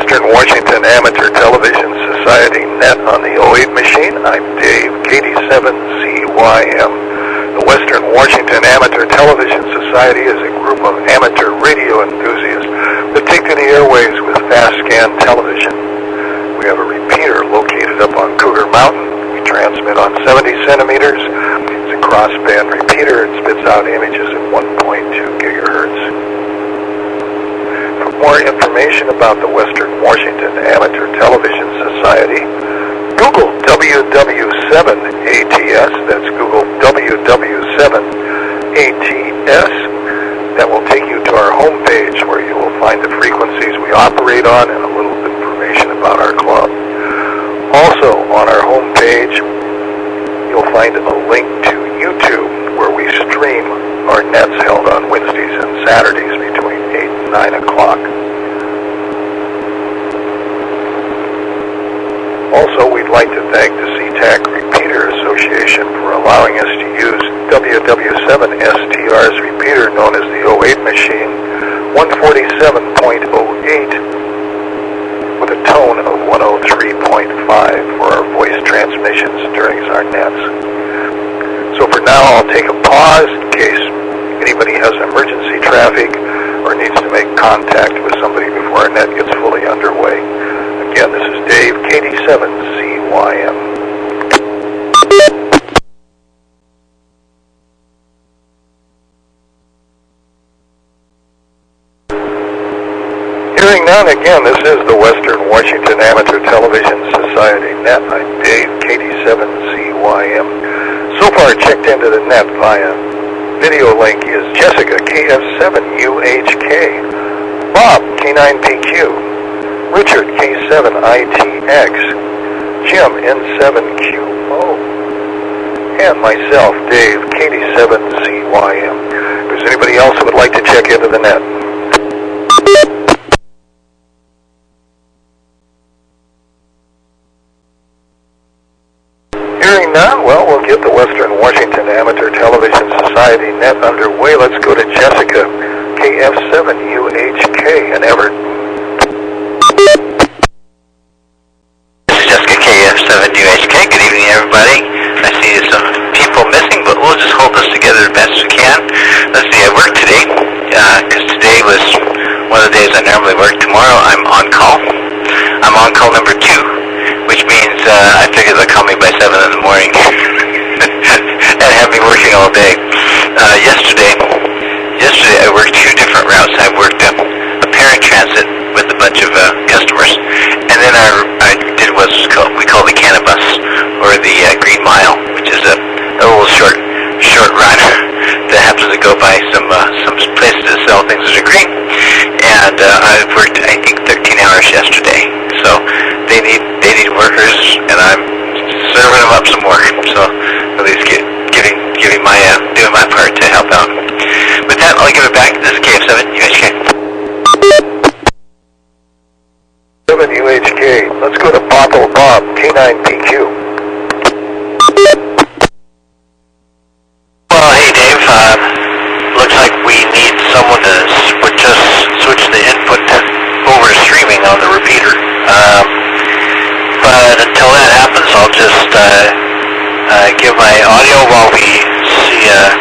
Western Washington Amateur Television Society net on the 08 machine. I'm Dave, KD7CYM. The Western Washington Amateur Television Society is a group of amateur radio enthusiasts that take to the airwaves with fast scan television. We have a repeater located up on Cougar Mountain. We transmit on 70 centimeters. It's a crossband repeater. It spits out images at 1.2 gigahertz. For more information about the Western Washington Amateur Television Society, Google WW7ATS. That's Google WW7ATS. That will take you to our homepage where you will find the frequencies we operate on and a little information about our club. Also on our homepage, you'll find a link to YouTube where we stream our nets held on Wednesdays and Saturdays between 8 and 9 o'clock. Also, we'd like to thank the SeaTac Repeater Association for allowing us to use WW7STR's repeater known as the 08 machine, 147.08, with a tone of 103.5 for our voice transmissions during our nets. So for now, I'll take a pause in case anybody has emergency traffic or needs to make contact with somebody before our net gets fully underway. Again, this is Dave, KD7CYM. Hearing none, again, this is the Western Washington Amateur Television Society net. I'm Dave, KD7CYM. So far checked into the net via video link is Jessica, KF7UHK, Bob, K9PQ, Richard, K7ITX, Jim, N7QO, and myself, Dave, KD7CYM. If there's anybody else who would like to check into the net. Hearing none, well, we'll get the Western Washington Amateur Television Society net underway. Let's go to Jessica, KF7UHK, and Everett. This is Jessica, KF7UHK. Good evening, everybody. I see some people missing, but we'll just hold this together the best we can. Let's see, I worked today, because today was one of the days I normally work. Tomorrow I'm on call. I'm on call number 2, which means I figured they'll call me by 7 in the morning and have me working all day. Yesterday I worked 2 different routes. I worked a parent transit with a bunch of customers, and then I did what we call the Cannabis, or the Green Mile, which is a little short run that happens to go by some places that sell things that are green. And I worked, I think, 13 hours yesterday. So they need workers, and I'm serving them up some more. So at least doing my part to help out. With that, I'll give it back. This is KF7UHK. 7UHK. Let's go to Bottle Bob, K9PQ. Well, hey Dave. Looks like we need someone to switch the input over to streaming on the repeater. But until that happens, I'll just give my audio while we see a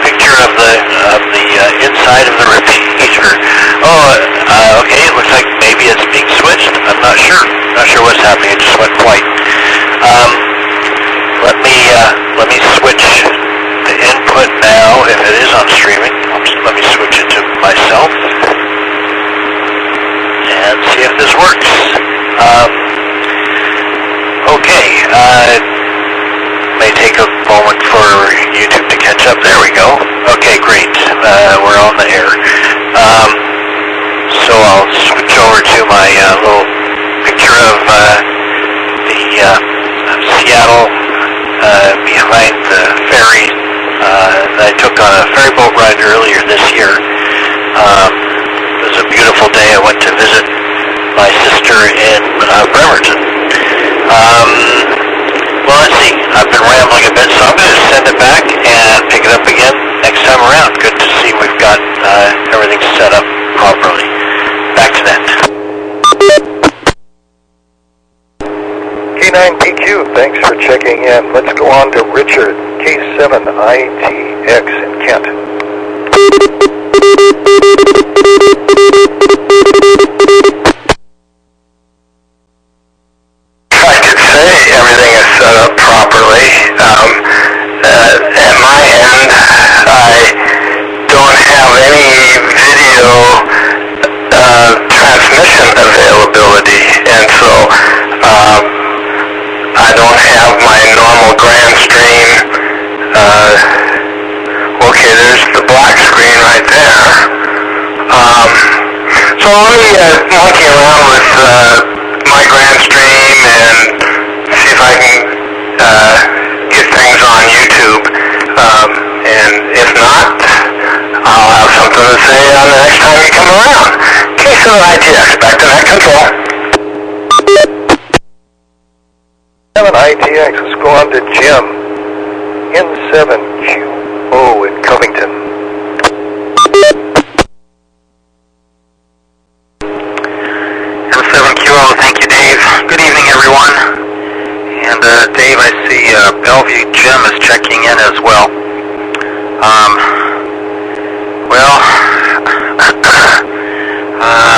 picture of the inside of the repeater. Okay, it looks like maybe it's being switched. I'm not sure. Not sure what's happening. It just went white. Let me switch the input now. If it is on streaming, let me switch it to myself and see if this works. Okay. May take a moment for YouTube to catch up. There we go. Okay, great. We're on the air. So I'll switch over to my little picture of the Seattle behind the ferry that I took on a ferry boat ride earlier this year. It was a beautiful day. I went to visit my sister in Bremerton. Well, let's see. I've been rambling a bit, so I'm going to send it back and pick it up again next time around. Good to see we've got everything set up properly. Back to that. WW7ATS in Kent. I could say everything is set up properly. At my end, I don't have any video transmission availability, and so I don't have my normal grand stream. Okay, there's the black screen right there. So let me monkey around with my grand stream and see if I can get things on YouTube. And if not, I'll have something to say on the next time you come around. K7ITX, back to net control. 7ITX, let's go on to Jim. N7QO in Covington. N7QO, thank you, Dave. Good evening, everyone. And Dave, I see Bellevue Jim is checking in as well.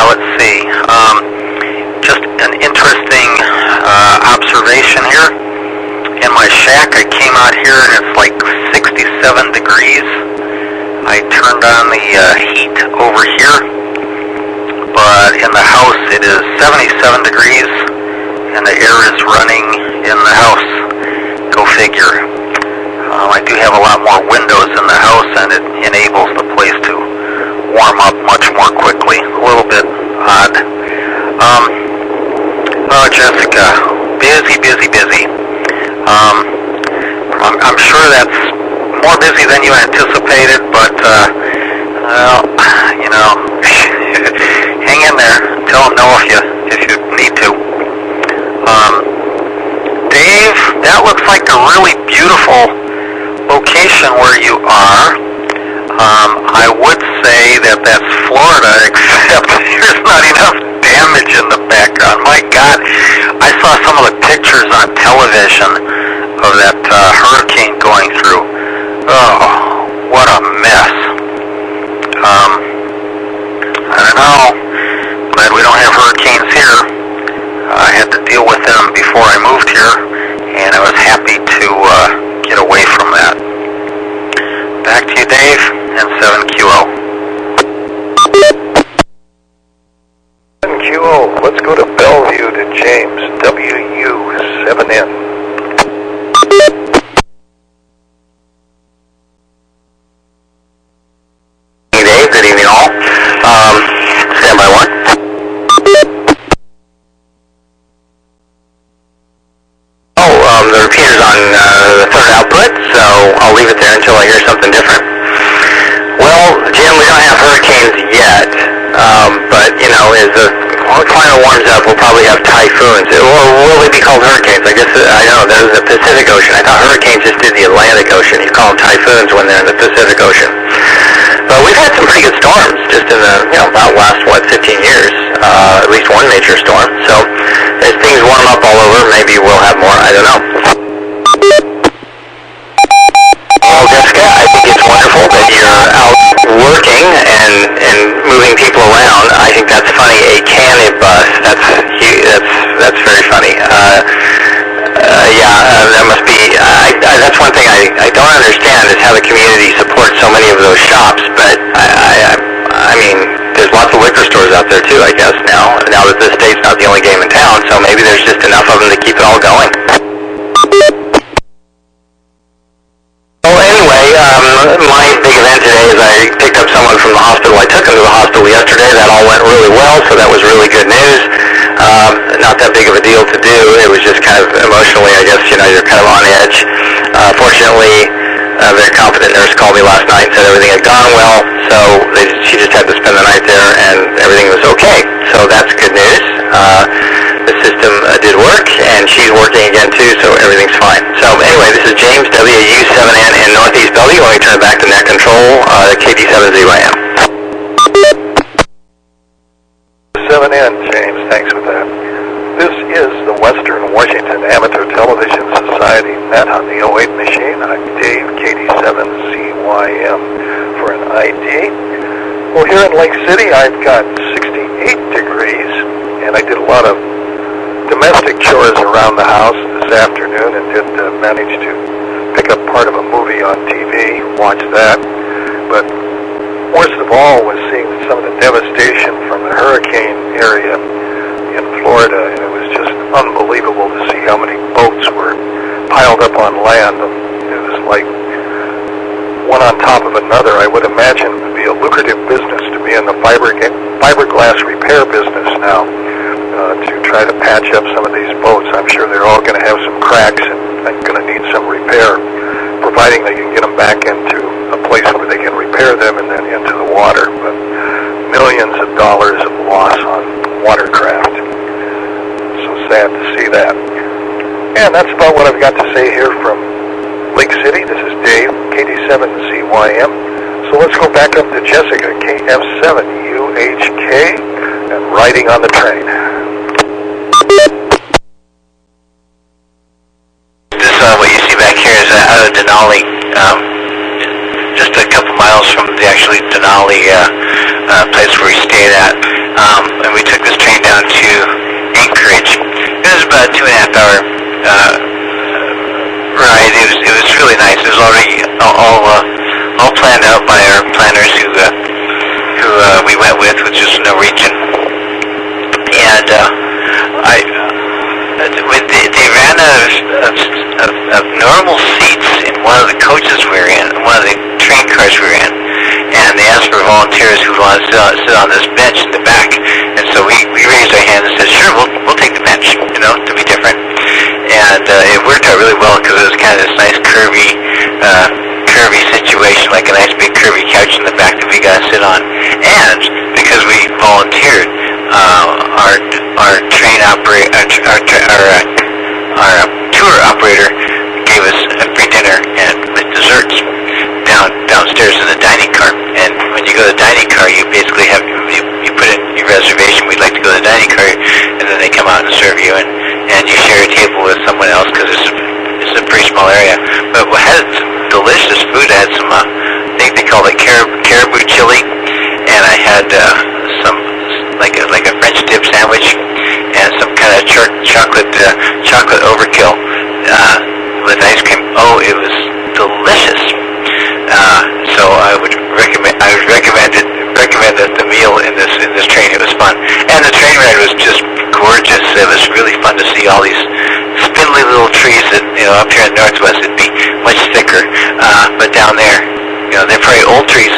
Let's see. Just an interesting observation here. In my shack, I came out here and it's like 67 degrees. I turned on the heat over here, but in the house it is 77 degrees and the air is running in the house. Go figure. I do have a lot more windows in the house and it enables the place to warm up much more quickly. A little bit odd. Oh, Jessica, busy. I'm sure that's more busy than you anticipated, but, well, you know, hang in there. Tell them no if you need to. Dave, that looks like a really beautiful location where you are. I would say that that's Florida, except there's not enough damage in the background. My God, I saw some of the pictures on television of that hurricane going through. Oh, what a mess. I don't know. Glad we don't have hurricanes here. I had to deal with them before I moved here, and I was happy to get away from that. Back to you, Dave, and 7QO. 7QO, let's go to Bellevue to James, WU7N. Dave, good evening all. Standby one. The repeater's on the third output, so I'll leave it there until I hear something different. Well, Jim, we don't have hurricanes yet, but, you know, as the climate warms up, we'll probably have typhoons. Or will they be called hurricanes? I guess, I know, there's the Pacific Ocean. I thought hurricanes just did the Atlantic Ocean. You call them typhoons when they're in the Pacific Ocean. But we've had some pretty good storms just in the, you know, about last, 15 years, at least one major storm. So as things warm up all over, maybe we'll have more, I don't know. Well, Jessica, I think it's wonderful that you're out working and moving people around. I think that's funny. A canibus, that's very funny. That must be, that's one thing I don't understand is how the community supports so many of those shops, but I mean, there's lots of liquor stores out there too, I guess, now that the state's not the only game in town, so maybe there's just enough of them to keep it all going. Well, anyway, my big event today is I picked up someone from the hospital. I took him to the hospital yesterday. That all went really well, so that was really good news. Not that big of a deal to do. It was just kind of emotionally, I guess, you know, you're kind of on edge. Fortunately, a very competent nurse called me last night and said everything had gone well, so she just had to spend the night there and everything was okay. So that's good news. The system did work, and she's working again too, so everything's fine. So anyway, this is James, WU7N in Northeast Bellevue. Let me turn it back to net control, KD7ZYM. 7N, James, thanks for that. This is the Western Washington Amateur Television Society net on the 08 machine. I'm Dave 7CYM for an ID. Well, here in Lake City, I've got 68 degrees, and I did a lot of domestic chores around the house this afternoon and did manage to pick up part of a movie on TV, watch that. But worst of all was seeing some of the devastation from the hurricane area in Florida, and it was just unbelievable to see how many boats were piled up on land. It was like one on top of another. I would imagine it would be a lucrative business to be in the fiberglass repair business now, to try to patch up some of these boats. I'm sure they're all going to have some cracks and going to need some repair, providing they can get them back into a place where they can repair them and then into the water. But millions of dollars of loss on watercraft. So sad to see that. And that's about what I've got to say here from Lake City. This is Dave, KD7CYM. So let's go back up to Jessica, KF7UHK, and riding on the train. This, what you see back here is out of Denali, just a couple miles from the actually Denali place where we stayed at. And we took this train down to Anchorage. It was about a 2.5 hour ride. It was really nice. It was already all planned out by our planners who we went with, which is Norwegian. And they ran of normal seats in one of the coaches we were in, one of the train cars we were in, and they asked for volunteers who wanted to sit on this bench in the back. And so we raised our hands and said, sure, we'll take the bench, to be different. And it worked out really well because it was kind of this nice curvy situation, like a nice big curvy couch in the back that we got to sit on. And because we volunteered, our train operator, our tour operator gave us a free dinner and with desserts downstairs in the dining car. And when you go to the dining car, you basically have you put in your reservation. We'd like to go to the dining car, and then they come out and serve you, and you share a table with someone else because it's a pretty small area. But we had some delicious food. I had some, I think they call it caribou chili, and I had some like a French dip sandwich and some kind of chocolate overkill with ice cream. Oh, it was delicious. So I would recommend the meal in this train. It was fun, and the train ride was just gorgeous. It was really fun to see all these spindly little trees that up here in the Northwest it'd be much thicker, but down there, they're probably old trees,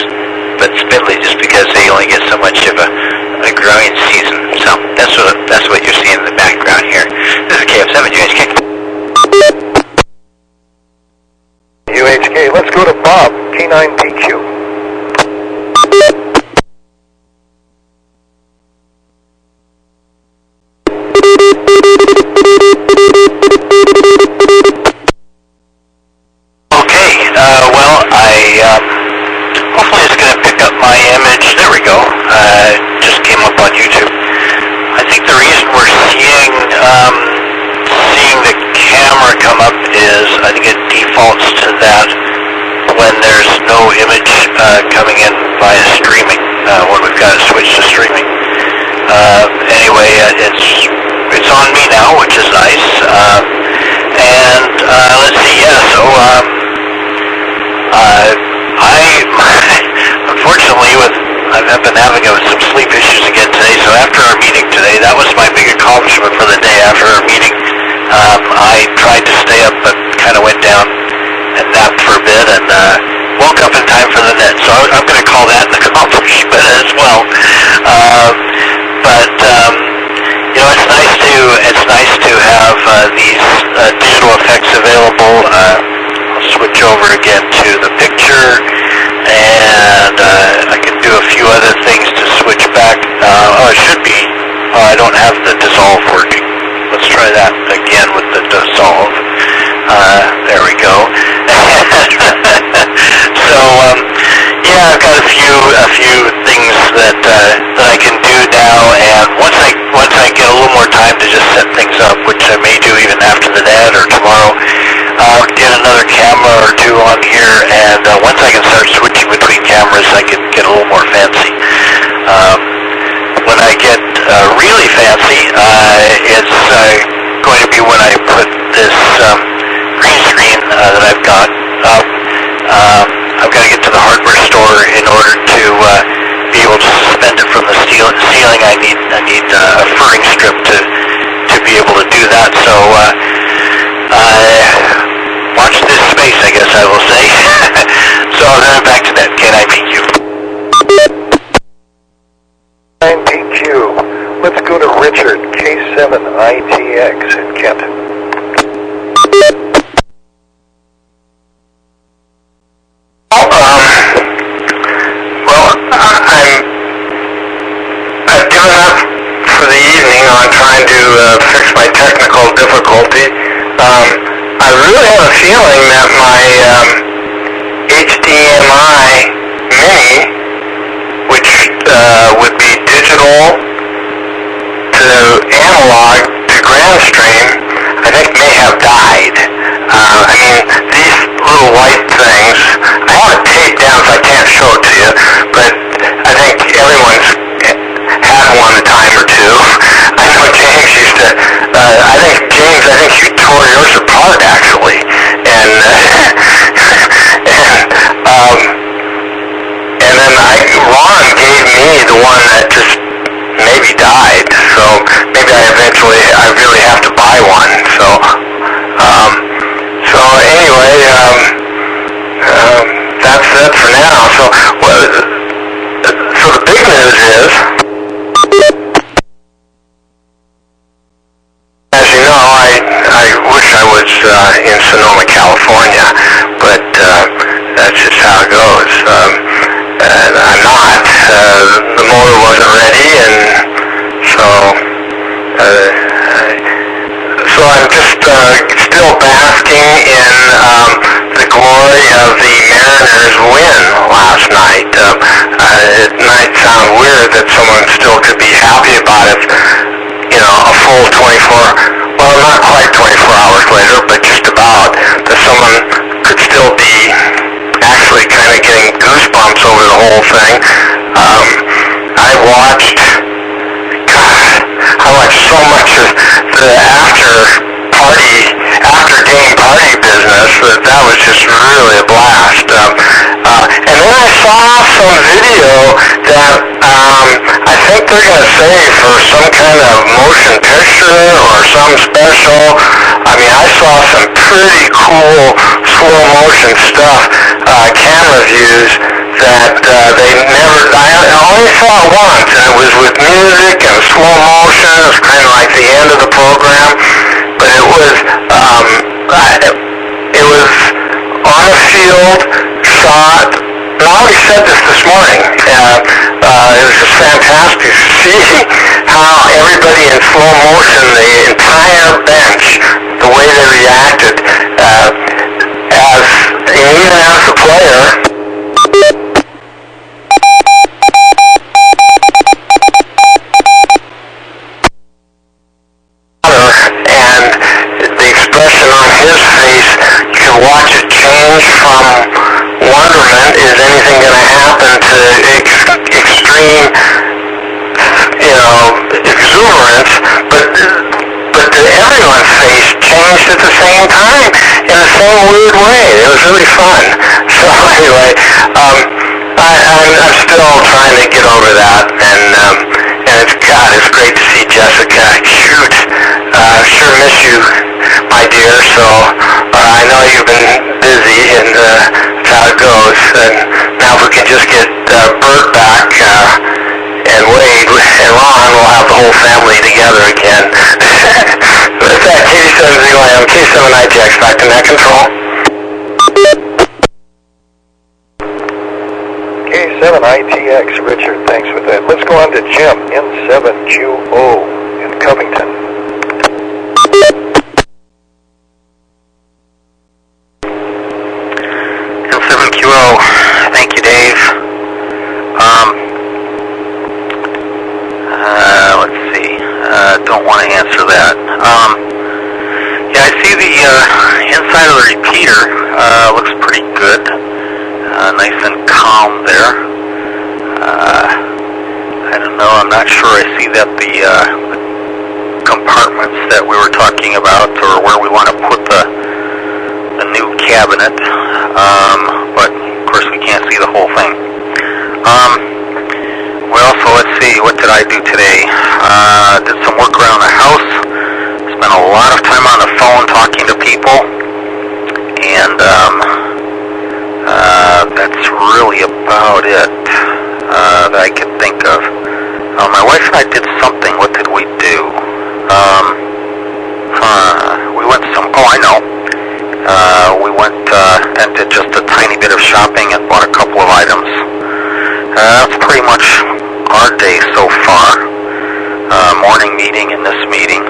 but spindly just because they only get so much of a growing season. So that's what you're seeing in the background here. This is KF7UHK. UHK. Let's go to Bob, K9PQ. Hopefully it's going to pick up my image. There we go. Just came up on YouTube. I think the reason we're seeing the camera come up is I think it defaults to that when there's no image coming in via streaming, when we've got it switched to streaming. Anyway, it's on me now, which is nice. And let's see, so unfortunately, I've been having some sleep issues again today, so after our meeting today, that was my big accomplishment for the day. After our meeting, I tried to stay up, but kind of went down and napped for a bit, and woke up in time for the net, so I'm going to call that an accomplishment as well. It's nice to have these digital effects available. I'll switch over again to the picture, and I can do a few other things to switch back. It should be. I don't have the dissolve working. Let's try that again with the dissolve. There we go. So yeah, I've got a few things that I can do now, and once I get a little more time to just set things up, which I may do even after the net or tomorrow, I'll get another camera or two on here, and once I can start switching between cameras, I can get a little more fancy. When I get really fancy, it's going to be when I put this green screen that I've got up. I've got to get to the hardware store in order to be able to suspend it from the ceiling. I need a furring strip to be able to do that. So watch this space, I guess I will say. So then back to that K9PQ. 9PQ. Let's go to Richard, K7ITX in Kenton. I've given up for the evening on trying to fix my technical difficulty. I really have a feeling that my HDMI Mini, which would be digital to analog to ground stream, I think may have died. I mean, these little white things, I have it taped down so I can't show it to you, but I think everyone's had one a time or two. I know James used to, I think you tore yours apart actually, and then Ron gave me the one that just maybe died, so maybe I really have to buy one, so anyway, that's it for now. So the big news is, as you know, I wish I was in Sonoma, California, but that's just how it goes. And I'm not. The motor wasn't ready, and so I'm just still basking in the glory of the Mariners' win last night. It might sound weird that someone still could be happy about it, you know, a full 24, well, not quite 24 hours later, but just about, that someone could still be actually kind of getting goosebumps over the whole thing. I watched so much of the after-game party business that was just really a blast. And then I saw some video that I think they're going to save for some kind of motion picture or some special. I mean, I saw some pretty cool slow motion stuff, camera views that they never, I only saw it once, and it was with music and slow motion. It was kind of like the end of the program, but it was on a field shot. And I already said this morning. It was just fantastic to see how everybody in slow motion, the entire bench, the way they reacted, even as the player. And the expression on his face, you can watch it change from wonderment, is anything going to happen, to extreme, exuberance, but everyone's face changed at the same time in the same weird way. It was really fun. So anyway, I'm still trying to get over that, and it's great to see Jessica. Shoot, sure miss you, my dear. So I know you've been busy, and that's how it goes. And now if we can just get Bert back, and Wade and Ron, we'll have the whole family together again. With that, K7ZYM, K7ITX, back to net control. K7ITX, Richard, thanks for that. Let's go on to Jim, N7QO in Covington. N7QO, thank you, Dave. Let's see, don't want to answer that. Yeah, I see the inside of the repeater looks pretty good. nice and calm there. I don't know, I'm not sure I see that the compartments that we were talking about, or where we want to put the new cabinet, but of course we can't see the whole thing. Well, so let's see, what did I do today? Did some work around the house, spent a lot of time on the phone talking to people, and that's really about it that I could think of. My wife and I did something. What did we do? We went we went and did just a tiny bit of shopping and bought a couple of items. That's pretty much our day so far. Morning meeting and this meeting.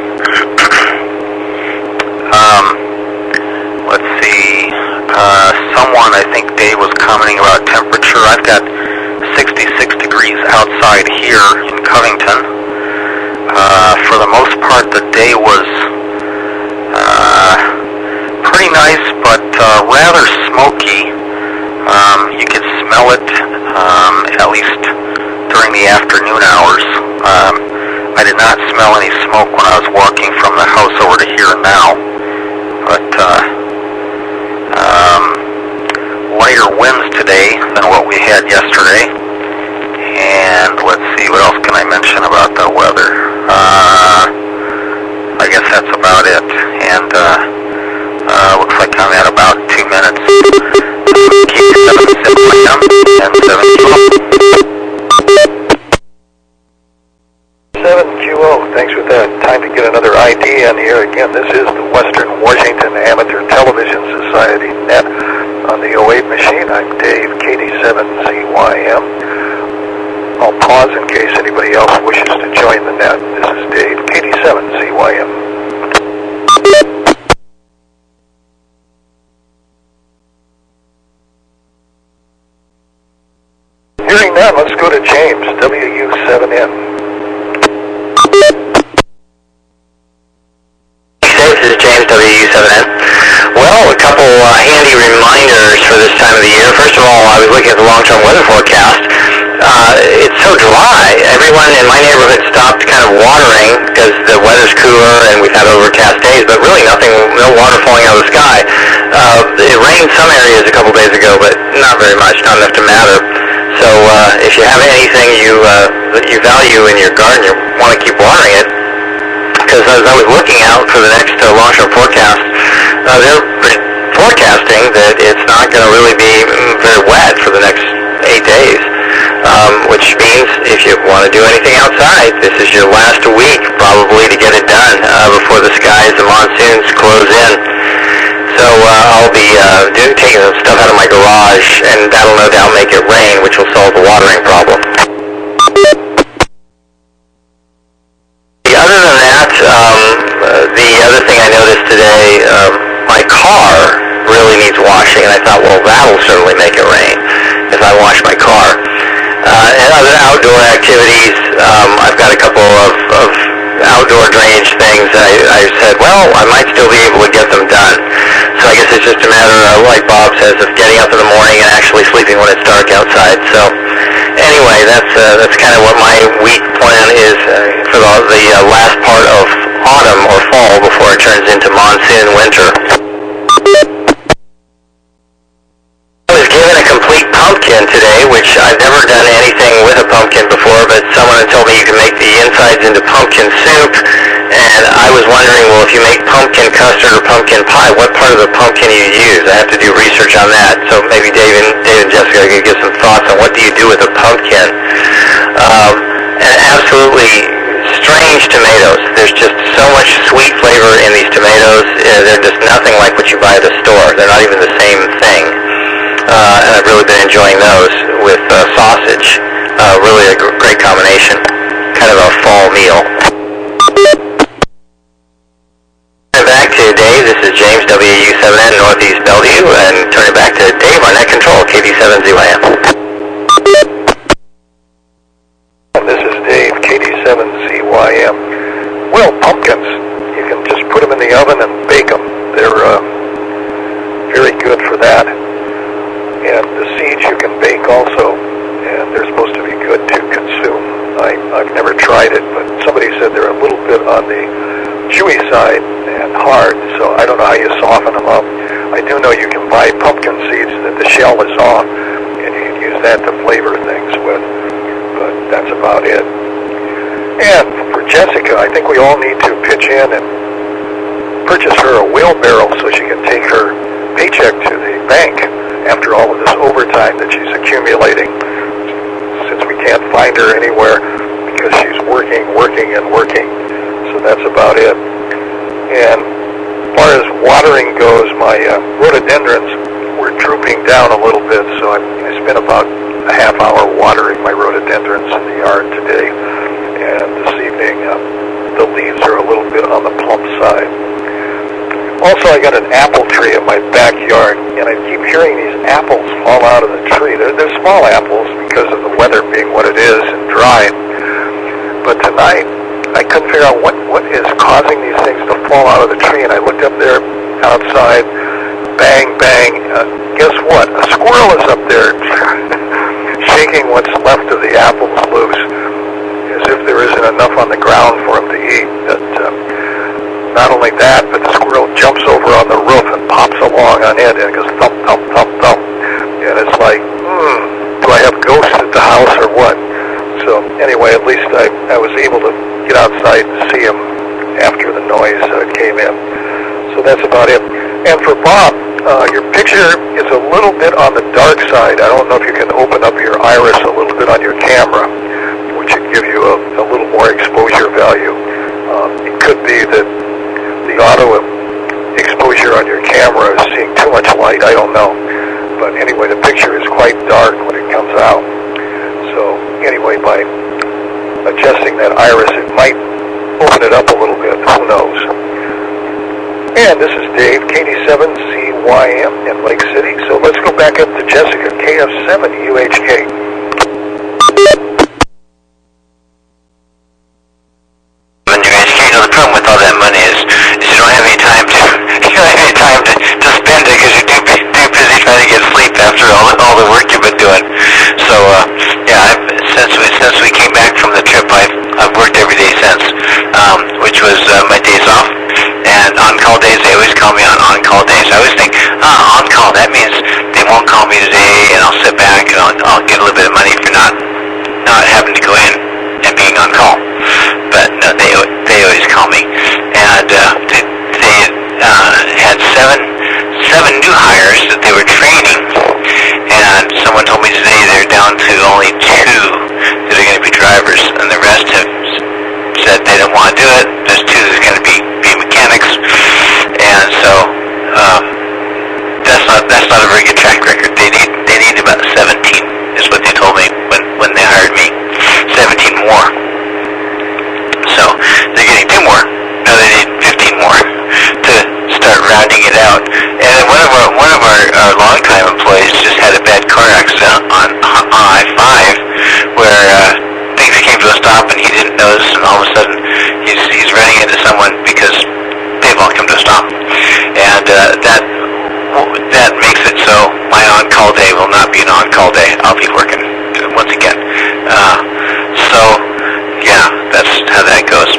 Let's see. Someone, I think Dave was commenting about temperature. I've got 66 degrees outside here in Covington. For the most part, the day was pretty nice, but rather smoky. You could smell it, at least during the afternoon hours. I did not smell any smoke when I was walking from the house over to here now, but lighter winds today than what we had yesterday. And let's see, what else can I mention about the weather? I guess that's about it. And looks like I'm at about 2 minutes. Keep 7QO, thanks for that. Time to get another ID in here. Again, this is the Western Washington Amateur Television Society net on the 08 machine. I'm Dave, KD7ZYM. I'll pause in case anybody else wishes to join the net. This is Dave, KD7ZYM. Hearing that, let's go to James, WU7N. This is James, WU7N. Well, a couple handy reminders for this time of the year. First of all, I was looking at the long-term weather forecast. It's so dry. Everyone in my neighborhood stopped kind of watering because the weather's cooler and we've had overcast days, but really no water falling out of the sky. It rained some areas a couple days ago, but not very much, not enough to matter. So if you have anything that you value in your garden, you want to keep watering it. Because as I was looking out for the next long-term forecast, they're forecasting that it's not going to really be very wet for the next 8 days. Which means if you want to do anything outside, this is your last week probably to get it done before the monsoons close in. So I'll be taking some stuff out of my garage, and that'll no doubt make it rain, which will solve the watering problem. Other than that, the other thing I noticed today, my car really needs washing, and I thought, well, that'll certainly make it rain if I wash my car. And other outdoor activities, I've got a couple of outdoor drainage things. I said, well, I might still be able to get them done. So I guess it's just a matter of, like Bob says, of getting up in the morning and actually sleeping when it's dark outside. So anyway, that's kind of what my week plan is for the last part of autumn or fall before it turns into monsoon winter. I was given a complete pumpkin today, which I've never done anything with a pumpkin before, but someone had told me you can make the insides into pumpkin soup, and I was wondering, well, if you make pumpkin custard or pumpkin pie, what part of the pumpkin you use? I have to do research on that, so maybe Dave and Jessica could give some thoughts on what do you do with a pumpkin. And absolutely strange tomatoes. There's just so much sweet flavor in these tomatoes. They're just nothing like what you buy at the store. They're not even the same thing. And I've really been enjoying those with sausage. Really a great combination. Kind of a fall meal. And back to Dave. This is James, WU7N, Northeast Bellevue, and turning back to Dave on net control, KD7ZYM. And this is Dave, KD7ZYM. Well, pumpkins, you can just put them in the oven and bake them. They're very good for that. And the seeds you can bake also, and they're supposed to be good to consume. I've never tried it, but somebody said they're a little bit on the chewy side and hard, so I don't know how you soften them up. I do know you can buy pumpkin seeds that the shell is off, and you can use that to flavor things with, but that's about it. And for Jessica, I think we all need to pitch in and purchase her a wheelbarrow so she can take her paycheck to the bank after all of this overtime that she's accumulating, since we can't find her anywhere because she's working. So that's about it. And as far as watering goes, my rhododendrons were drooping down a little bit, so I spent about a half hour watering my rhododendrons in the yard today. And this evening, the leaves are a little bit on the plump side. Also, I got an apple tree in my backyard, and I keep hearing these apples fall out of the tree. They're small apples because of the weather being what it is and dry. But tonight, I couldn't figure out what is causing these things to fall out of the tree, and I looked up there outside, bang, bang. Guess what? A squirrel is up there shaking what's left of the apples loose, as if there isn't enough on the ground for him to eat. Not only that, but the squirrel jumps over on the roof and pops along on it, and it goes thump, thump, thump, thump. And it's like, do I have ghosts at the house or what? So anyway, at least I was able to get outside and see him after the noise came in. So that's about it. And for Bob, your picture is a little bit on the dark side. I don't know if you can open up your iris a little bit on your camera, which would give you a little more exposure value. It could be that the auto exposure on your camera is seeing too much light. I don't know. But anyway, the picture is quite dark when it comes out. So anyway, by adjusting that iris, it might open it up a little bit. Who knows? And this is Dave, KD7CYM in Lake City. So let's go back up to Jessica, KF7UHK. The problem with all that money is you don't have any time to spend it because you're too busy trying to get sleep after all the work you've been doing. So yeah, since we came back from the trip, I've worked every day since, which was my days off. And on-call days, they always call me on on-call days. I always think, on-call, that means they won't call me today, and I'll sit back and I'll get a little bit of money for not having to go in and being on call. But no, they always call me, and they had seven new hires that they were training, and someone told me today they're down to only 2 that are going to be drivers, and the rest have said they don't want to do it. There's 2 that's going to be mechanics, and so that's not a very good track record. They need about 17 is what they told me when they hired me. 17 more. So they're getting 2 more. Now they need 15 more to start rounding it out. And one of our longtime employees just had a bad car accident on I-5 where things came to a stop and he didn't notice, and all of a sudden he's running into someone because they've all come to a stop. And that makes it so my on-call day will not be an on-call day. I'll be working once again. So yeah, that's how that goes.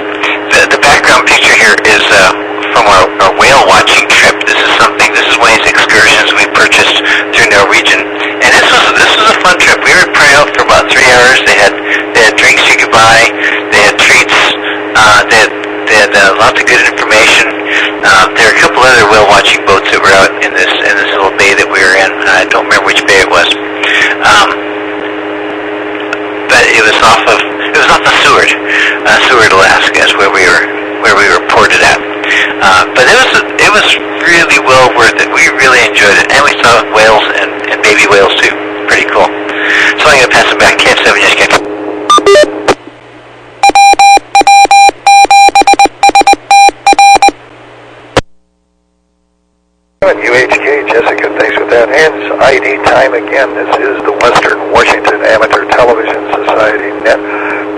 The background picture here is from our whale watching trip. This is one of these excursions we purchased through Norwegian, and this was a fun trip. We were at Prairie for about 3 hours. They had drinks you could buy. They had treats. They had lots of good information. There were a couple other whale watching boats that were out in this little bay that we were in. I don't remember which bay it was. But it was off the Seward, Alaska, is where we were ported at. But it was really well worth it. We really enjoyed it, and we saw whales and baby whales too. Pretty cool. So I'm gonna pass it back. KF7, yes, guys. UHK, Jessica, thanks for that. And it's ID time again. This is the Western Washington Amateur Television Society net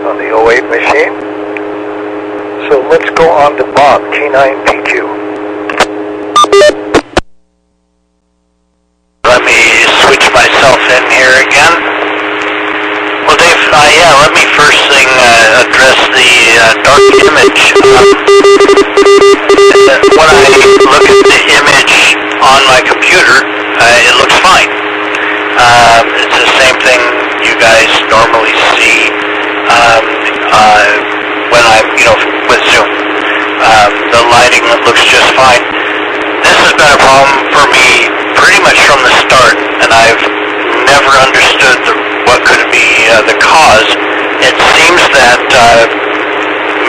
on the 08 machine. So let's go on to Bob, K9PQ. Let me switch myself Yeah, let me first thing address the dark image. When I look at the image on my computer, it looks fine. It's the same thing you guys normally see when I'm, with Zoom. The lighting looks just fine. This has been a problem for me pretty much from the start, and I've never understood what could be the cause. It seems that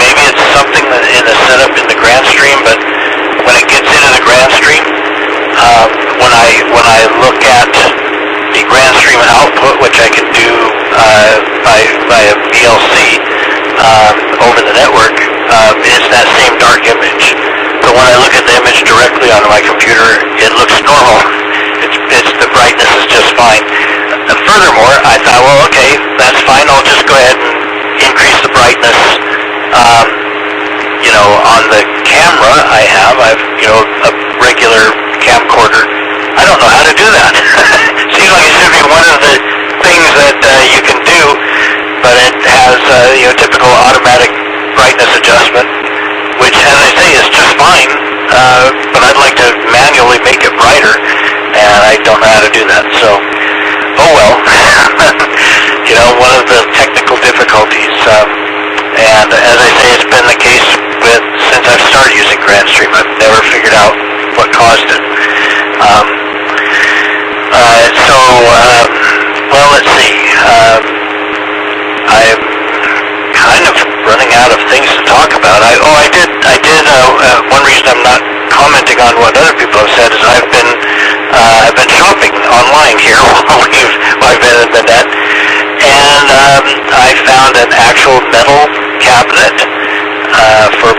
maybe it's something that in the setup in the grand stream, but when it gets into the grand stream, when I look at the grand stream output, which I can do by a VLC over the network, it's that same dark image. But when I look at the image directly on my computer, it looks normal. It's the brightness is just fine. Furthermore, I thought, well, okay, that's fine. I'll just go ahead and increase the brightness. On the camera I've a regular camcorder. I don't know how to do that. Seems like it should be one of the things that you can do, but it has typical automatic brightness adjustment, which, as I say, is just fine. But I'd like to manually make it brighter, and I don't know how to do that. So, oh well. One of the technical difficulties. And as I say, it's been the case since I've started using GrandStream. I've never figured out what caused it. Well, let's see. I'm kind of running out of things to talk about. I did. One reason I'm not commenting on what other people have said is I've been shopping online here while I've been in the net, and I found an actual metal cabinet for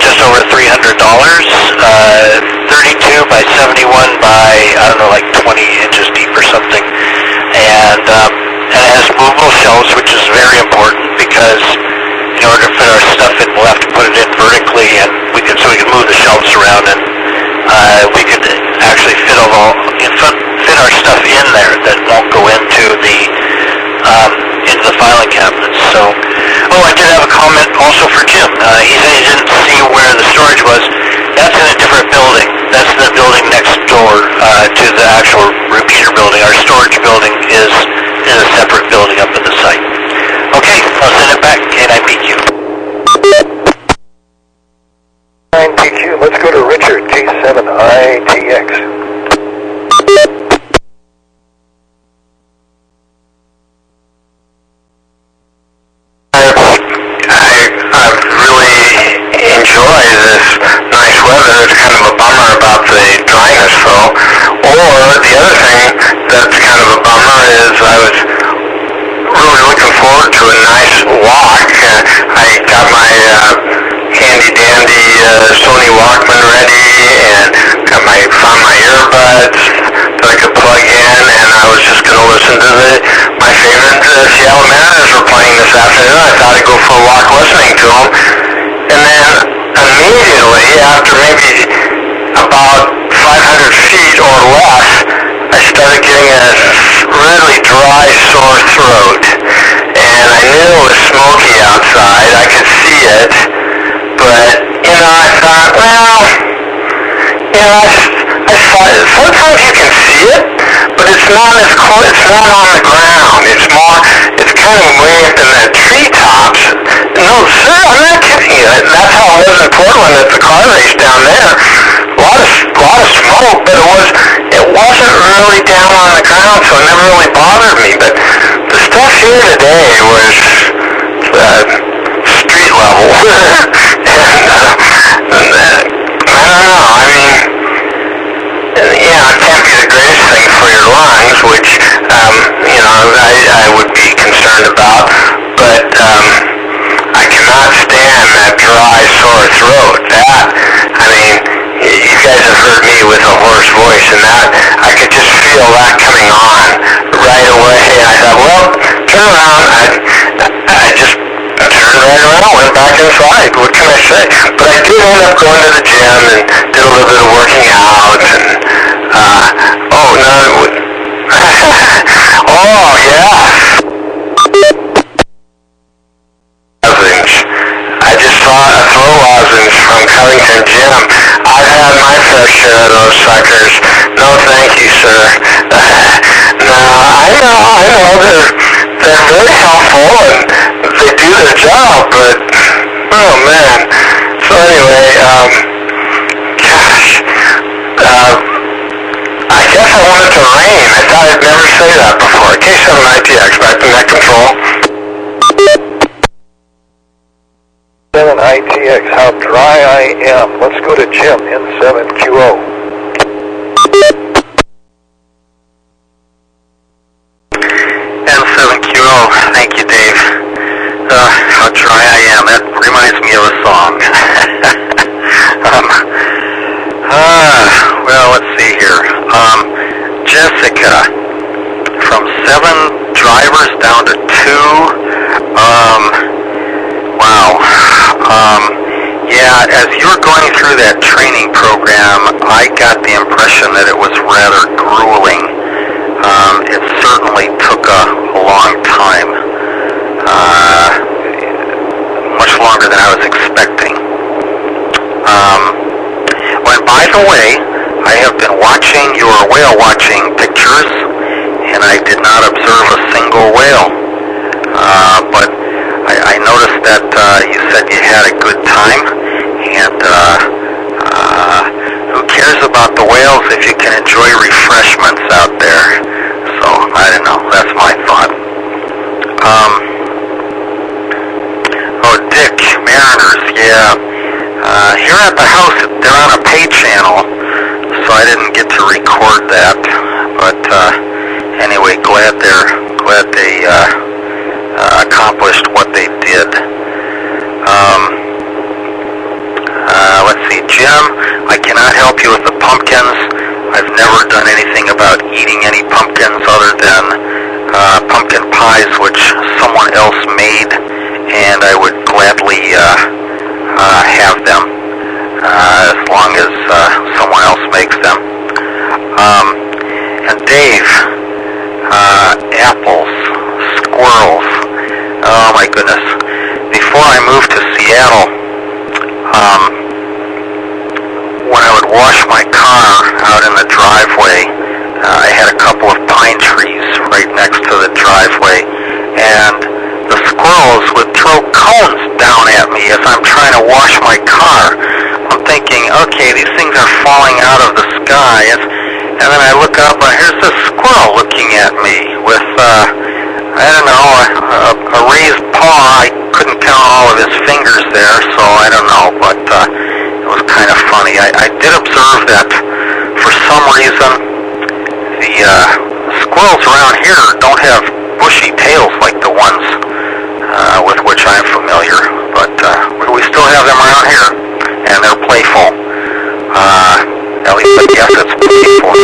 just over $300, 32 by 71 by, I don't know, like 20 inches deep or something, and it has movable shelves, which is very important because in order to fit our stuff in, we'll have to put it in vertically, and we can move the shelves around, and we could actually fit our stuff in there that won't go into the filing cabinets. So, I did have a comment also for Jim. He said he didn't see where the storage was. That's in a different building. That's the building next door to the actual repeater building. Our storage building is in a separate building up at the site. Okay, I'll send it back. K9PQ. 9PQ, let's go to Richard, T7ITX. After maybe about 500 feet or less, I started getting a really dry, sore throat. And I knew it was smoky outside. I could see it. But, I thought, sometimes you can see it, but it's not as close, it's not on the ground. It's kind of way up in the treetops. No, sir, I'm not kidding you. That's how it was in Portland at the car race down there. A lot of smoke, but it wasn't really down on the ground, so it never really bothered me. But the stuff here today was street level. I don't know. I mean, it can't be the greatest thing for your lungs, which I would be concerned about. But I cannot stand that dry, sore throat. You guys have heard me with a hoarse voice, and that I could just feel that coming on right away. And I thought, well, turn around. I just turned right around, went back inside. What can I say? But I did end up going to the gym and did a little bit of working out. And oh yeah. Covington. Jim, I've had my fair share of those suckers. No, thank you, sir. No, I know, they're very helpful and they do their job, but, oh man. So anyway, gosh, I guess I want it to rain. I thought I'd never say that before. K7ITX, back to net control. 7ITX, how dry I am. Let's go to Jim, N7QO. N7QO, thank you, Dave. How dry I am. That reminds me of a song. Well, let's see here. Jessica, from 7 drivers down to 2. Wow. Yeah, as you were going through that training program, I got the impression that it was rather grueling. It certainly took a long time, much longer than I was expecting. By the way, I have been watching your whale watching pictures, and I did not observe a single whale. But I noticed that you said you had a good time, and who cares about the whales if you can enjoy refreshments out there? So, I don't know, that's my thought. Dick, Mariners, yeah. Here at the house, they're on a pay channel, so I didn't get to record that. But anyway, glad they accomplished what they did. Let's see, Jim, I cannot help you with the pumpkins. I've never done anything about eating any pumpkins other than pumpkin pies, which someone else made, and I would gladly have them as long as someone else makes them. And Dave, apples, squirrels, oh my goodness. Before I moved to Seattle, when I would wash my car out in the driveway, I had a couple of pine trees right next to the driveway, and the squirrels would throw cones down at me as I'm trying to wash my car. I'm thinking, okay, these things are falling out of the sky, and then I look up and here's this squirrel looking at me with, I don't know, a raised paw. I couldn't count all of his fingers there, so I don't know, but it was kind of funny. I did observe that for some reason the squirrels around here don't have bushy tails like the ones with which I'm familiar, but we still have them around here, and they're playful. At least I guess it's playful.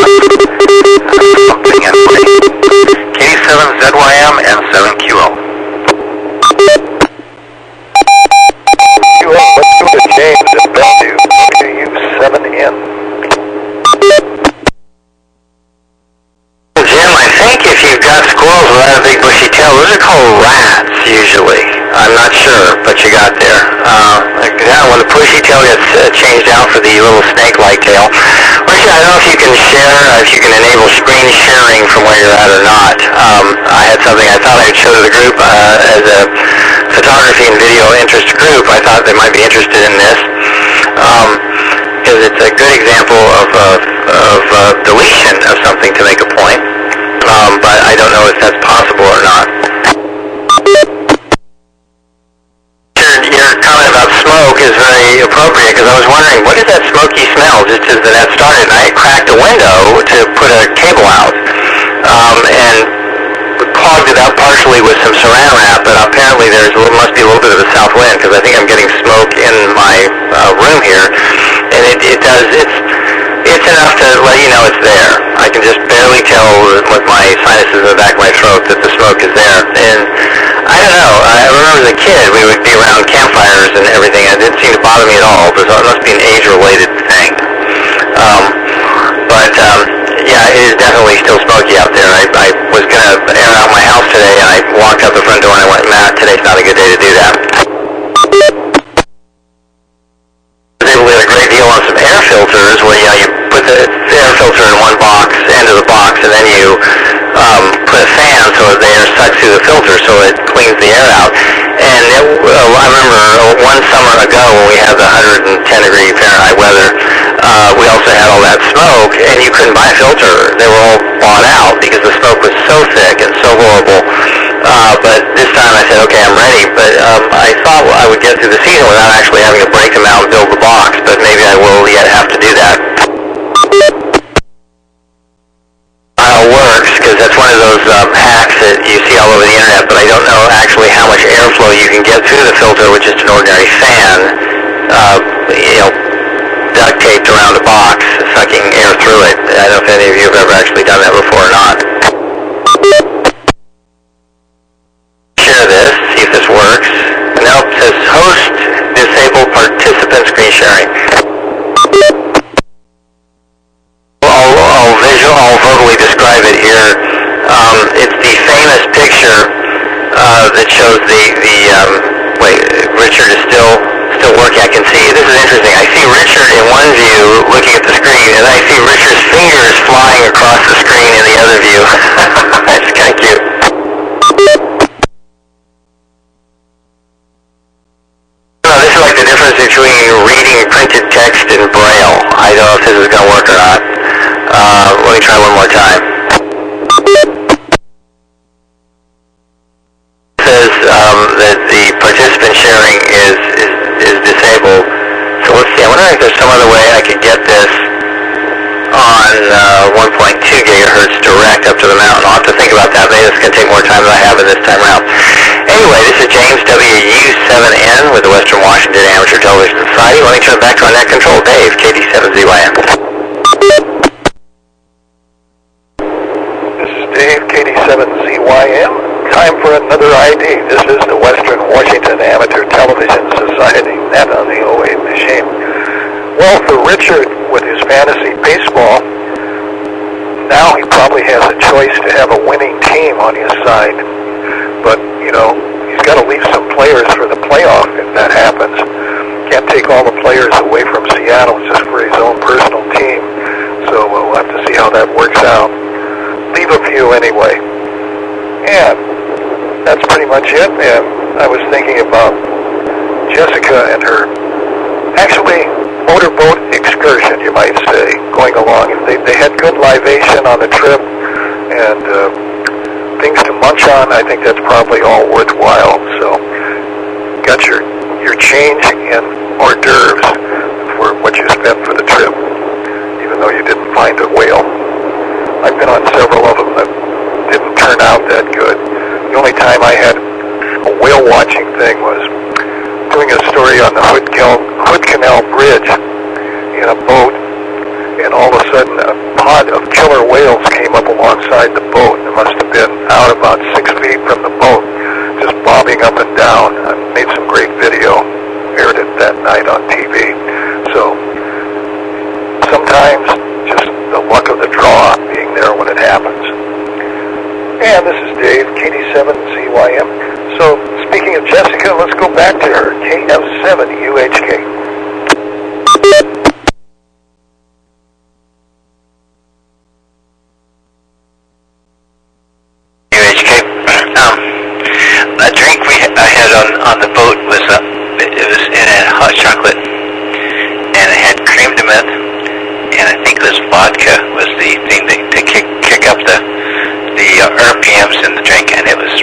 Something anyway. K7ZYM and 7QO. Let's go to James at Bellevue, WW7N. Jim, I think if you've got squirrels without a big bushy tail, those are called rats, usually. I'm not sure, but you got there. When the bushy tail gets changed out for the little snake-like tail. Actually, I don't know if you can share, if you can enable screen sharing from where you're at or not. I had something I thought I'd show to the group as a photography and video interest group. I thought they might be interested in this. Because it's a good example of deletion of something to make a point. But I don't know if that's possible or not. Your comment about smoke is very appropriate, because I was wondering, what is that smoky smell just as the net started? And I cracked a window to put a cable out, and clogged it up partially with some saran wrap, but apparently must be a little bit of a south wind, because I think I'm getting smoke in my room here, and it's enough to let you know it's there. I can just barely tell with my sinuses in the back of my throat that the smoke is there. And I don't know, I remember as a kid we would be around campfires and everything, and it didn't seem to bother me at all, but it must be an age-related thing. Yeah, it is definitely still smoky out there. I was going to air out my house today, and I walked out the front door and I went, Matt, today's not a good day to do that. I was able to the air sucks through the filter, so it cleans the air out. And I remember one summer ago when we had the 110-degree Fahrenheit weather, we also had all that smoke, and you couldn't buy a filter. They were all bought out because the smoke was so thick and so horrible. But this time I said, okay, I'm ready. But I thought I would get through the season without actually having to break them out and build the box, but maybe I will yet have to do that. Works, because that's one of those hacks that you see all over the internet, but I don't know actually how much airflow you can get through the filter with just an ordinary fan, duct taped around a box, sucking air through it. I don't know if any of you have ever actually done that before or not. Share this, see if this works. Nope, it says host disable participant screen sharing. I'll verbally describe it here. It's the famous picture that shows wait, Richard is still working. I can see, this is interesting. I see Richard in one view looking at the screen, and I see Richard's fingers flying across the screen in the other view. It's kind of cute. This is like the difference between reading printed text and Braille. I don't know if this is going to work or not. Let me try one more time. It says that the participant sharing is disabled. So let's see. I wonder if there's some other way I could get this on 1.2 gigahertz direct up to the mountain. I'll have to think about that. Maybe it's going to take more time than I have in this time around. Anyway, this is James WW7N with the Western Washington Amateur Television Society. Let me turn it back to our net control. Dave, KD7ZYM. Dave, KD7ZYM. Time for another ID. This is the Western Washington Amateur Television Society, net on the 08 machine. Well, for Richard, with his fantasy baseball, now he probably has a choice to have a winning team on his side. But, he's got to leave some players for the playoff if that happens. Can't take all the players away from Seattle just for his own personal team. So we'll have to see how that works out. Leave a few anyway. And that's pretty much it. And I was thinking about Jessica and her actually motorboat excursion, you might say, going along. They had good libation on the trip and things to munch on. I think that's probably all worthwhile. So got your change in hors d'oeuvres for what you spent for the trip, even though you didn't find a whale. I've been on several of them that didn't turn out that good. The only time I had a whale watching thing was doing a story on the Hood Canal Bridge in a boat, and all of a sudden a pod of killer whales came up alongside the boat. It must have been out about 6 feet from the boat, just bobbing up and down. I made some great video, aired it that night on TV. So sometimes just the luck of the draw being there when it happens. And this is Dave, KD7ZYM. So, speaking of Jessica, let's go back to her, KF7UHK. A drink I had on the boat was it had hot chocolate, and it had cream de menthe, and I think it was vodka was the thing to kick up the RPMs in the drink, and it was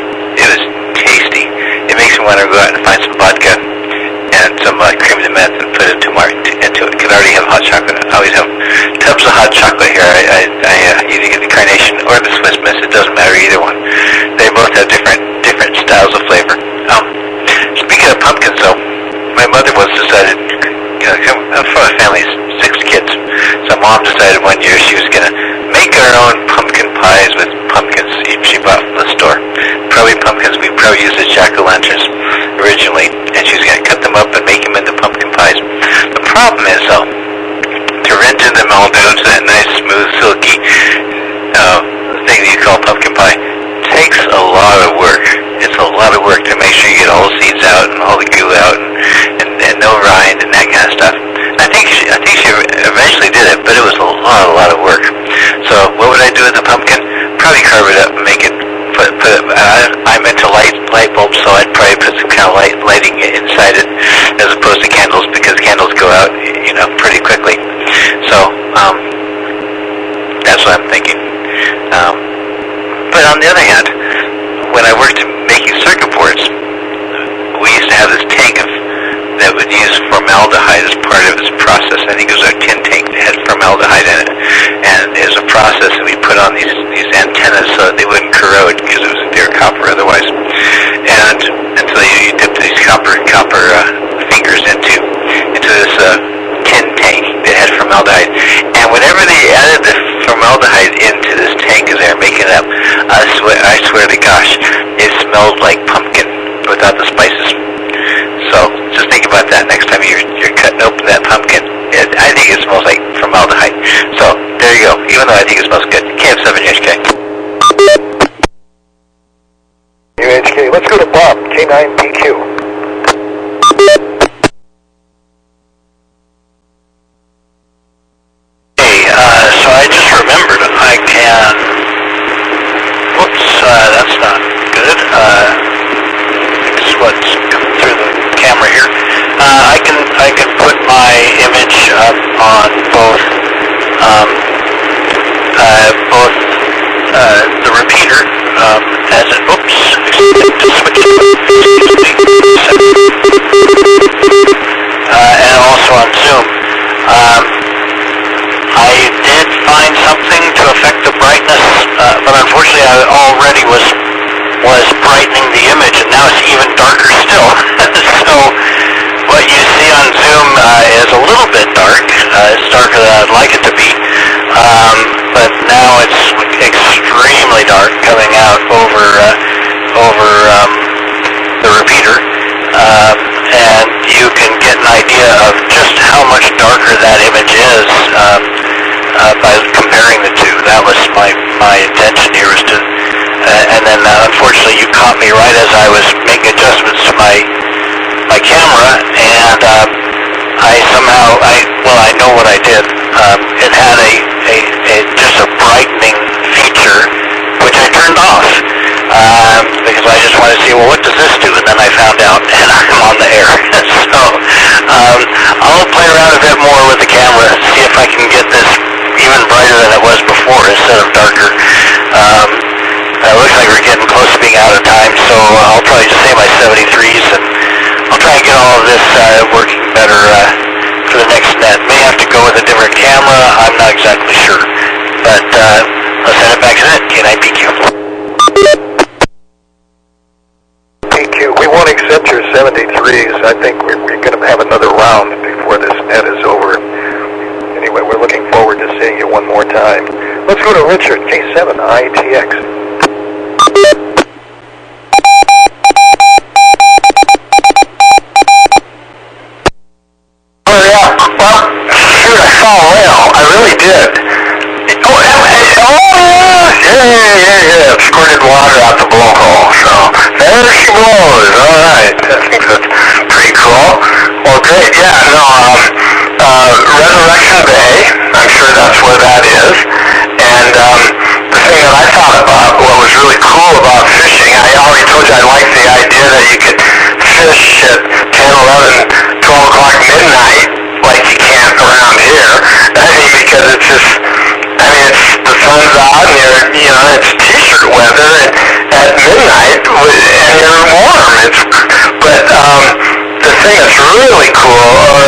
tasty. It makes me want to go out and find some vodka and some cream de menthe and put it into it. Could already have hot chocolate. I always have tubs of hot chocolate here. I either get the Carnation or the Swiss Miss. It doesn't matter either one. They both have different styles of flavor. Speaking of pumpkins, though, my mother was decided. I'm from a family of 6 kids, so Mom decided one year she was going to make her own pumpkin pies with pumpkins she bought from the store. Probably pumpkins we probably used as jack-o'-lanterns originally, and she was going to cut them up and make them into pumpkin pies. The problem is, though, to rinse them all down to that nice, smooth, silky thing that you call pumpkin pie takes a lot of work. It's a lot of work to make sure you get all the seeds out and all the goo out and no rind and that kind of stuff. I think she eventually did it, but it was a lot of work. So what would I do with the pumpkin? Probably carve it up and make it, put now lighting it inside it as opposed to candles, because candles go out, pretty quickly. So that's what I'm thinking. But on the other hand, when I worked making circuit boards, we used to have this tank that would use formaldehyde as part of its process. I think it was our tin tank that had formaldehyde in it, and it was a process that we put on these antennas so that they wouldn't corrode, because it was pure copper otherwise. And so you dip these copper fingers into this tin tank that had formaldehyde, and whenever they added the formaldehyde into this tank as they were making it up, I swear to gosh, it smelled like pumpkin without the spices. So just think about that next time you're cutting open that pumpkin. I think it smells like formaldehyde. So there you go. Even though I think it smells good. KF7UHK. UHK. Let's go to Bob. K9PQ. So I just remembered I can. Whoops, that's not good. This is what's coming through the camera here. I can put my image up on both the repeater as it. Oops. And also on Zoom. I did find something to affect the brightness, but unfortunately I already was brightening the image, and now it's even darker still. So what you see on Zoom is a little bit dark. It's darker than I'd like it to be, but now it's extremely dark coming out over the repeater, and you can get an idea of just how much darker that image is by comparing the two. That was my intention here, was to, and then unfortunately you caught me right as I was making adjustments to my camera, and I know what I did. It had just a brightening feature, which I turned off, because I just wanted to see, well, what does this do? And then I found out, and I'm on the air. So I'll play around a bit more with the camera, see if I can get this even brighter than it was before instead of darker. It looks like we're getting close to being out of time, so I'll probably just say my 73s, and I'll try and get all of this working better for the next net. May have to go with a different camera, I'm not exactly sure. But let's send it back to net, K9PQ. PQ, we won't accept your 73s. I think we're going to have another round before this net is over. Anyway, we're looking forward to seeing you one more time. Let's go to Richard, K7ITX. I really did. Yeah. Squirted water out the blowhole. So there she blows. All right. I think that's pretty cool. Well, great. Yeah. No. Resurrection Bay. I'm sure that's where that is. And the thing that I thought about, what was really cool about fishing, I already told you I like the idea that you could fish at 10, 11, 12 o'clock midnight like you can't around here. I mean, because it's just, the sun's out and it's t-shirt weather at midnight and you're warm. But the thing that's really cool,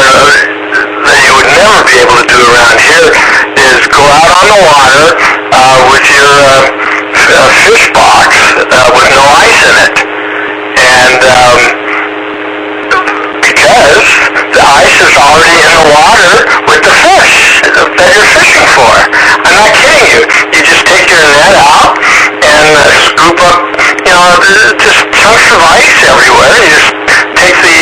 that you would never be able to do around here, is go out on the water with your fish box with no ice in it. And because the ice is already in the water with the fish that you're fishing for. I'm not kidding you. You just take your net out and scoop up, just chunks of ice everywhere. You just take the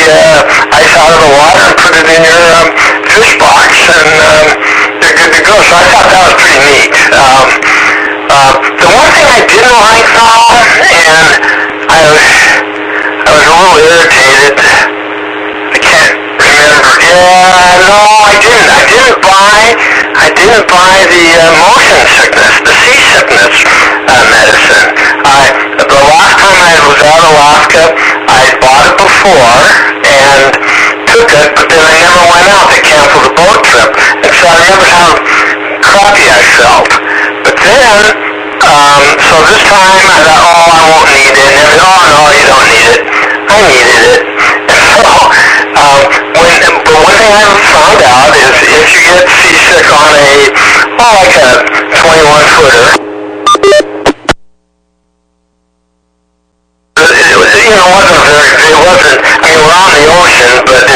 ice out of the water and put it in your fish box, and you're good to go. So I thought that was pretty neat. The one thing I didn't like, though, and I was a little irritated. I can't remember. Yeah, no, I didn't buy the motion sickness, the seasickness medicine. The last time I was out of Alaska, I had bought it before. before and took it, but then I never went out. They canceled the boat trip. And so I remember how crappy I felt. But then, so this time I thought, oh, I won't need it. And oh, no, you don't need it. I needed it. And so, but one thing I found out is if you get seasick on like a 21-footer, it wasn't, I mean, we're on the ocean, but,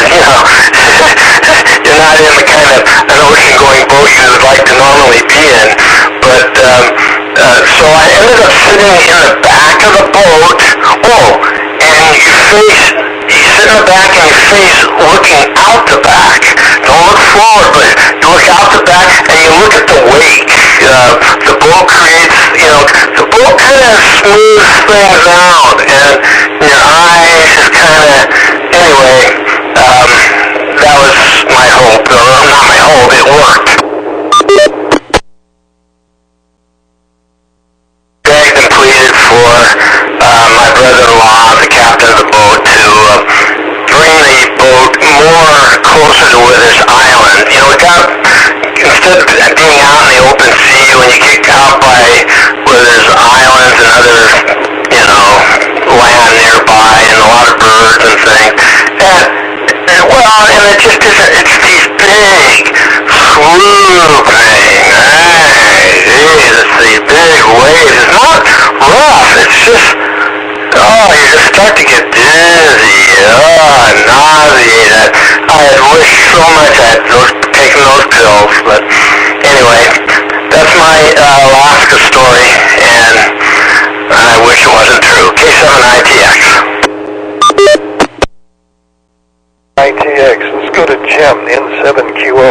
you're not in the kind of an ocean-going boat you would like to normally be in. But, so I ended up sitting in the back of the boat. Oh, and you sit in the back and you face looking out the back. Don't look forward, but you look out the back and you look at the wake. The boat creates, the boat kind of smooths things out, and your eyes just kind of, anyway, that was my hope, or not my hope, it worked. Begged and pleaded for my brother-in-law, the captain of the boat, to bring the boat more closer to this island. Instead of being out in the open sea, when you get out by where there's islands and other, land nearby and a lot of birds and things, and it just isn't, it's these big, swooping, it's these big waves. It's not rough, it's just, you just start to get dizzy, nauseated. I had wished so much I had taken those pills, but anyway, that's my Alaska story, and I wish it wasn't true. K7ITX. ITX, let's go to Jim, N7QO.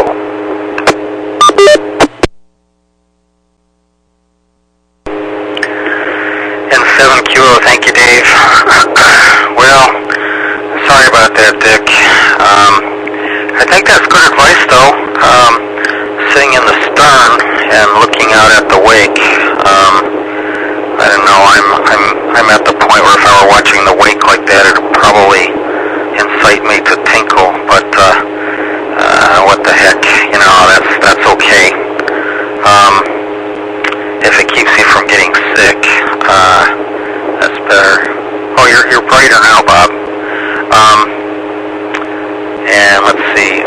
N7QO, thank you, Dave. Well, sorry about that, Dick. I think that's good advice, though. Sitting in the stern and looking out at the wake. I don't know. I'm at the point where if I were watching the wake like that, it would probably incite me to tinkle. But what the heck? That's okay. If it keeps you from getting sick, that's better. Oh, you're brighter now, Bob. And let's see.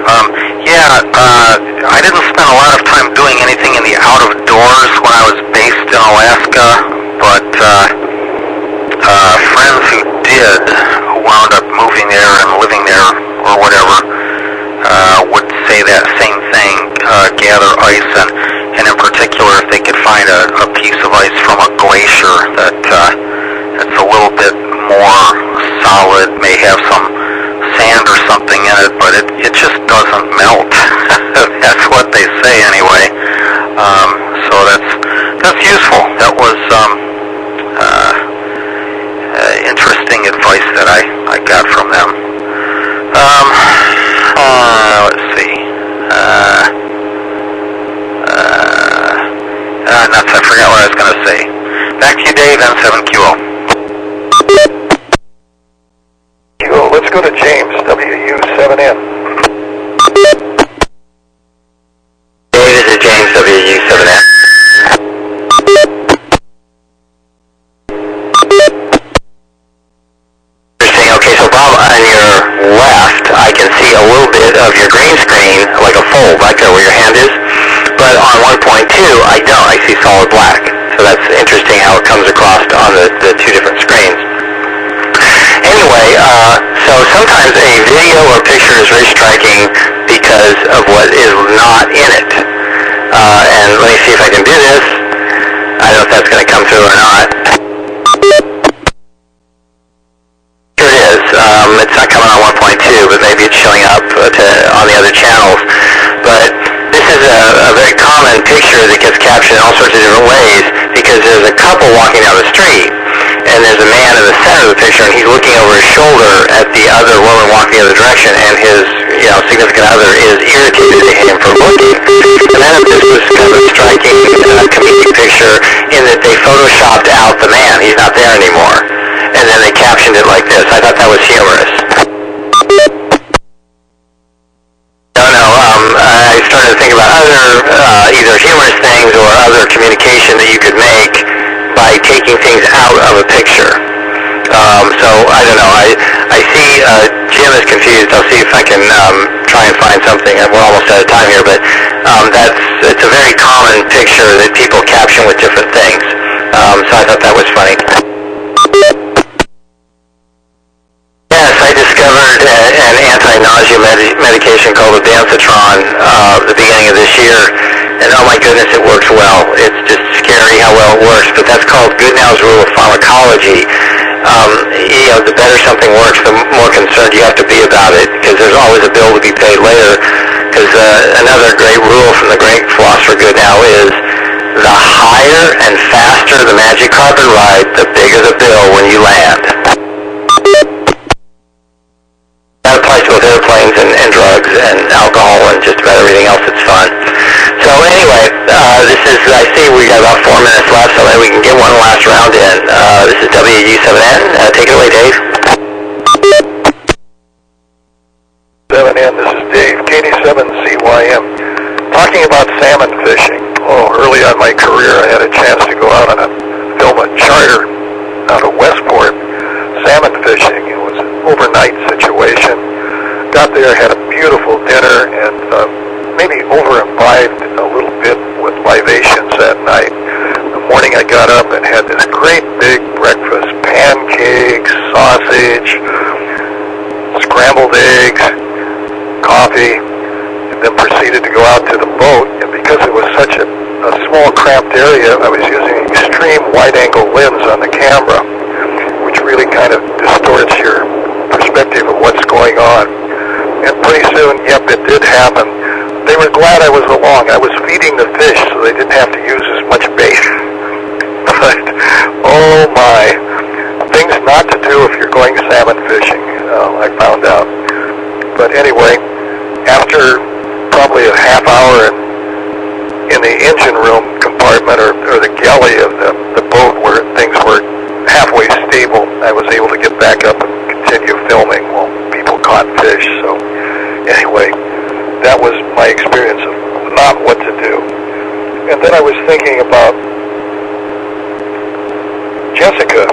I didn't spend a lot of time doing anything in the out of doors when I was based in Alaska, but friends who did, who wound up moving there and living there or whatever, would say that same thing. Gather ice, and in particular, if they could find a piece of ice from a glacier that's a little bit more solid, may have some sand or something in it, but it just doesn't melt. That's what they say anyway. So that's useful. That was interesting advice that I got from them. Let's see. Nuts, I forgot what I was going to say. Back to you, Dave, N7QO. Let's go to James, WW7N. Dave, this is James, WW7N. Interesting. Okay, so Bob, on your left, I can see a little bit of your green screen, like a fold, right there where your hand is. But on 1.2, I don't. I see solid black. So that's interesting how it comes across on the two different screens. Anyway, so sometimes a video or picture is very striking because of what is not in it. And let me see if I can do this. I don't know if that's going to come through or not. Here it is. It's not coming on 1.2, but maybe it's showing up on the other channels. But this is a very common picture that gets captured in all sorts of different ways because there's a couple walking down the street. And there's a man in the center of the picture, and he's looking over his shoulder at the other woman walking the other direction, and his significant other is irritated at him for looking. And then this was kind of a striking comedic picture in that they photoshopped out the man. He's not there anymore. And then they captioned it like this. I thought that was humorous. I don't know. I see Jim is confused. I'll see if I can try and find something. We're almost out of time here, but it's a very common picture that people caption with different things. So I thought that was funny. Yes, I discovered an anti-nausea medication called Ondansetron at the beginning of this year, and oh my goodness, it works well. It's just scary how well it works, but that's called Goodnow's rule of pharmacology. The better something works, the more concerned you have to be about it, because there's always a bill to be paid later. Because another great rule from the great philosopher Goodnow is, the higher and faster the magic carpet ride, the bigger the bill when you land. That applies to both airplanes and drugs and alcohol and just about everything else that's fun. So anyway, I see we got about 4 minutes left, so maybe we can get one last round in. This is WW7N. Take it away, Dave. 7N, this is Dave, KD7CYM. Talking about salmon fishing. Early on in my career, I had a chance to go out on film a charter out of Westport, salmon fishing. It was an overnight situation. Got there, had a beautiful dinner, and maybe over-imbibed a little bit with libations that night. In the morning I got up and had this great big breakfast, pancakes, sausage, scrambled eggs, coffee, and then proceeded to go out to the boat. And because it was such a small, cramped area, I was using extreme wide-angle lens on the camera, which really kind of distorts your perspective of what's going on. And pretty soon, yep, it did happen. They were glad I was along. I was feeding the fish, so they didn't have to use as much bait. But, oh my, things not to do if you're going salmon fishing, I found out. But anyway, after probably a half hour in the engine room compartment or the galley of the boat where things were halfway stable, I was able to get back up and continue filming while people caught fish. So anyway, that was my experience of not what to do. And then I was thinking about Jessica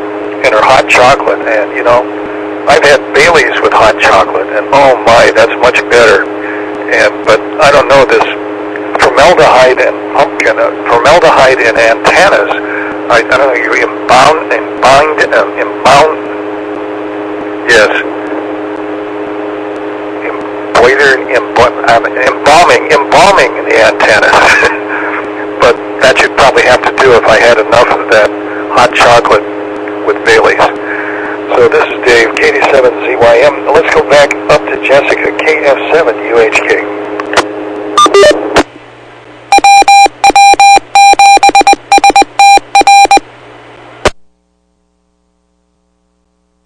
and her hot chocolate, and I've had Bailey's with hot chocolate, and oh my, that's much better. But I don't know, this formaldehyde and formaldehyde in antennas, I don't know, you embalming the antennas. But that should probably have to do if I had enough of that hot chocolate with Bailey's. So this is Dave, KD7ZYM. Let's go back up to Jessica, KF7UHK.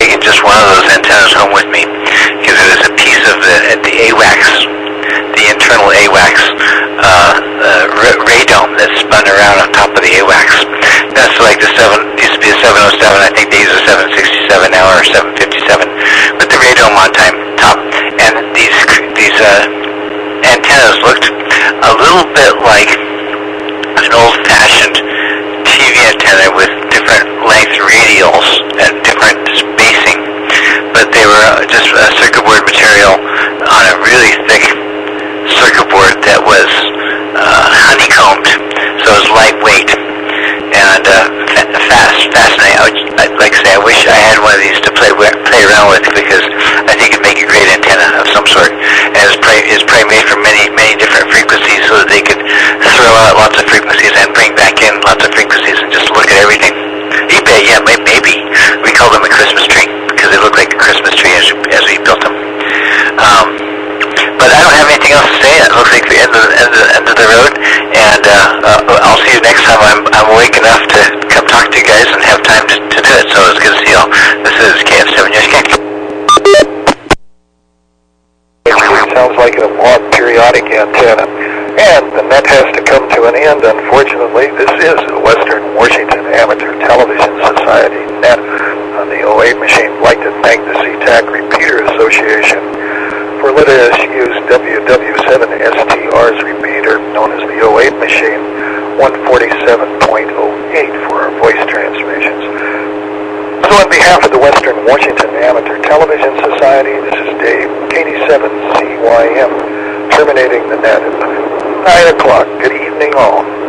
Taking just one of those antennas home with me, because it was a piece of the AWACS, the internal AWACS radome that spun around on top of the AWACS. That's like the used to be a 707, I think they use a 767 now, or 757, with the radome on top. And these antennas looked a little bit like an old-fashioned TV antenna with different length radials and different spacing, but they were just a circuit board material on a really thick circuit board that was honeycombed, so it was lightweight and fascinating. Like I say, I wish I had one of these to play around with, because I think it'd make a great antenna of some sort. And it's probably made for many different frequencies, so that they could throw out lots of frequencies and bring back in lots of frequencies and just look at everything. eBay, yeah, maybe. We called them a Christmas tree because they look like a Christmas tree as we built them. But I don't have anything else to say. It looks like the end of the road, and I'll see you next time I'm awake enough to come talk to you guys and have time to do it. So it's good to see you all. This is KF7UHK. It sounds like a long periodic antenna. And the net has to come to an end, unfortunately. This is the Western Washington Amateur Television Society net on the 08 machine. I'd like to thank the SeaTac Repeater Association for letting us use WW7STR's repeater, known as the 08 machine, 147.08 for our voice transmissions. So on behalf of the Western Washington Amateur Television Society, this is Dave, KD7CYM, terminating the net at 9 o'clock. Good evening all.